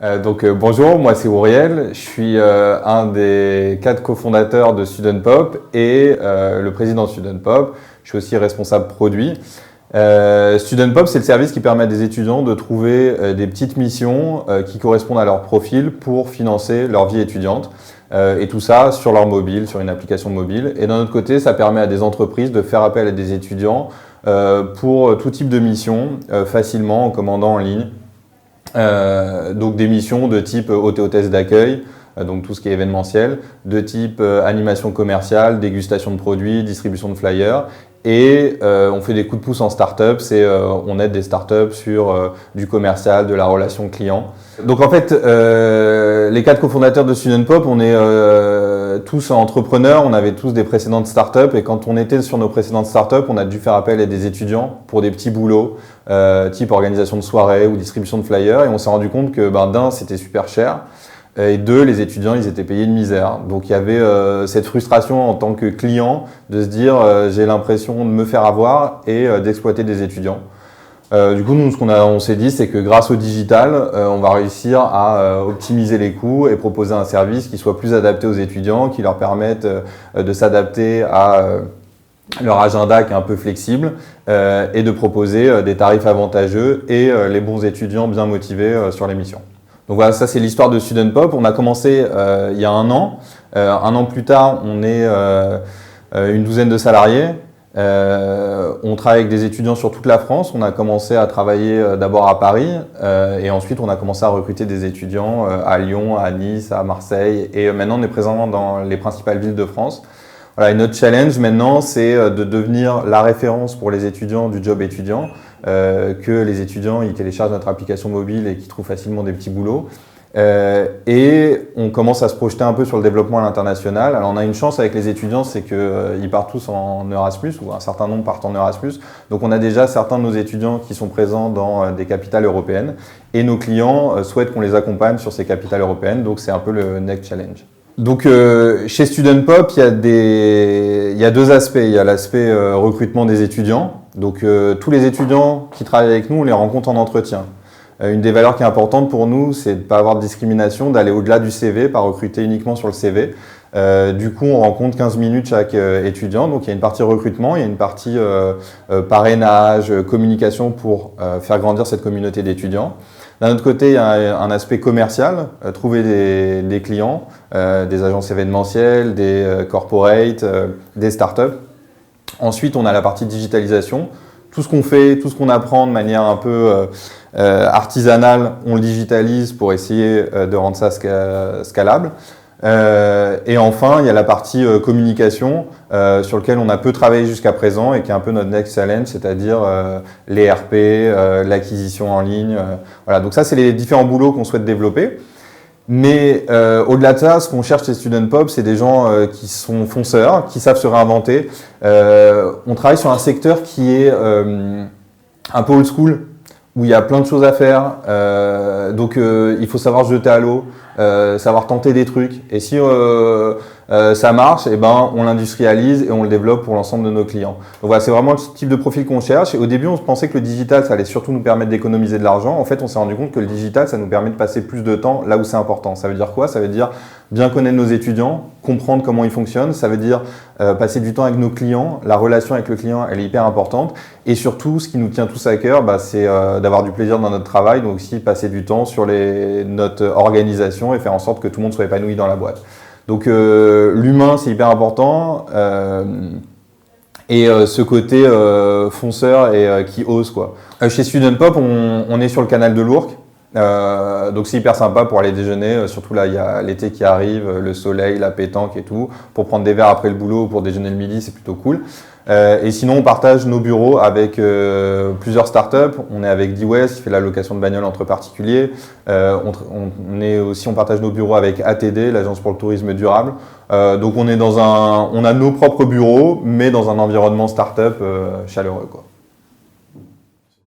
Bonjour, moi c'est Auriel, je suis un des 4 cofondateurs de Student Pop et le président de Student Pop. Je suis aussi responsable produit. Student Pop, c'est le service qui permet à des étudiants de trouver des petites missions qui correspondent à leur profil pour financer leur vie étudiante. Et tout ça sur leur mobile, sur une application mobile. Et d'un autre côté, ça permet à des entreprises de faire appel à des étudiants pour tout type de mission facilement en commandant en ligne. Donc des missions de type hôtesse d'accueil, donc tout ce qui est événementiel, de type animation commerciale, dégustation de produits, distribution de flyers. Et on fait des coups de pouce en start-up, on aide des start-up sur du commercial, de la relation client. Donc en fait, les 4 cofondateurs de Student Pop, on est tous entrepreneurs, on avait tous des précédentes start-up et quand on était sur nos précédentes start-up, on a dû faire appel à des étudiants pour des petits boulots, type organisation de soirée ou distribution de flyers, et on s'est rendu compte que d'un, c'était super cher. Et 2, les étudiants, ils étaient payés de misère. Donc il y avait cette frustration en tant que client de se dire j'ai l'impression de me faire avoir et d'exploiter des étudiants. Du coup, nous, on s'est dit, c'est que grâce au digital, on va réussir à optimiser les coûts et proposer un service qui soit plus adapté aux étudiants, qui leur permette de s'adapter à leur agenda qui est un peu flexible et de proposer des tarifs avantageux et les bons étudiants bien motivés sur les missions. Donc voilà, ça c'est l'histoire de Student Pop. On a commencé il y a 1 an. 1 an plus tard, on est une douzaine de salariés. On travaille avec des étudiants sur toute la France. On a commencé à travailler d'abord à Paris et ensuite on a commencé à recruter des étudiants à Lyon, à Nice, à Marseille et maintenant on est présent dans les principales villes de France. Voilà, et notre challenge maintenant, c'est de devenir la référence pour les étudiants du job étudiant, que les étudiants ils téléchargent notre application mobile et qu'ils trouvent facilement des petits boulots. Et on commence à se projeter un peu sur le développement à l'international. Alors on a une chance avec les étudiants, c'est qu'ils partent tous en Erasmus, ou un certain nombre partent en Erasmus. Donc on a déjà certains de nos étudiants qui sont présents dans des capitales européennes et nos clients souhaitent qu'on les accompagne sur ces capitales européennes. Donc c'est un peu le next challenge. Donc chez Student Pop, il y a 2 aspects. Il y a l'aspect recrutement des étudiants. Donc tous les étudiants qui travaillent avec nous, on les rencontre en entretien. Une des valeurs qui est importante pour nous, c'est de ne pas avoir de discrimination, d'aller au-delà du CV, pas recruter uniquement sur le CV. Du coup, on rencontre 15 minutes chaque étudiant. Donc il y a une partie recrutement, il y a une partie parrainage, communication pour faire grandir cette communauté d'étudiants. D'un autre côté, il y a un aspect commercial, trouver des clients, des agences événementielles, des corporates, des startups. Ensuite, on a la partie digitalisation. Tout ce qu'on fait, tout ce qu'on apprend de manière un peu artisanale, on le digitalise pour essayer de rendre ça scalable. Et enfin, il y a la partie communication sur laquelle on a peu travaillé jusqu'à présent et qui est un peu notre next challenge, c'est-à-dire les RP, l'acquisition en ligne. Voilà. Donc ça, c'est les différents boulots qu'on souhaite développer. Mais au-delà de ça, ce qu'on cherche chez Student Pop, c'est des gens qui sont fonceurs, qui savent se réinventer. On travaille sur un secteur qui est un peu old school, où il y a plein de choses à faire. Donc il faut savoir se jeter à l'eau, savoir tenter des trucs. Et si ça marche, eh ben, on l'industrialise et on le développe pour l'ensemble de nos clients. Donc voilà, c'est vraiment le type de profil qu'on cherche. Et au début, on pensait que le digital, ça allait surtout nous permettre d'économiser de l'argent. En fait, on s'est rendu compte que le digital, ça nous permet de passer plus de temps là où c'est important. Ça veut dire quoi? Ça veut dire bien connaître nos étudiants, comprendre comment ils fonctionnent. Ça veut dire passer du temps avec nos clients. La relation avec le client, elle est hyper importante. Et surtout, ce qui nous tient tous à cœur, c'est d'avoir du plaisir dans notre travail. Donc aussi, passer du temps sur notre organisation et faire en sorte que tout le monde soit épanoui dans la boîte. Donc l'humain, c'est hyper important et ce côté fonceur et qui ose, quoi. Chez Student Pop, on est sur le canal de l'Ourcq, donc c'est hyper sympa pour aller déjeuner, surtout là, il y a l'été qui arrive, le soleil, la pétanque et tout. Pour prendre des verres après le boulot ou pour déjeuner le midi, c'est plutôt cool. Et sinon, on partage nos bureaux avec plusieurs startups. On est avec D-West, qui fait la location de bagnoles entre particuliers. On partage nos bureaux avec ATD, l'agence pour le tourisme durable. Donc on a nos propres bureaux, mais dans un environnement startup chaleureux, quoi.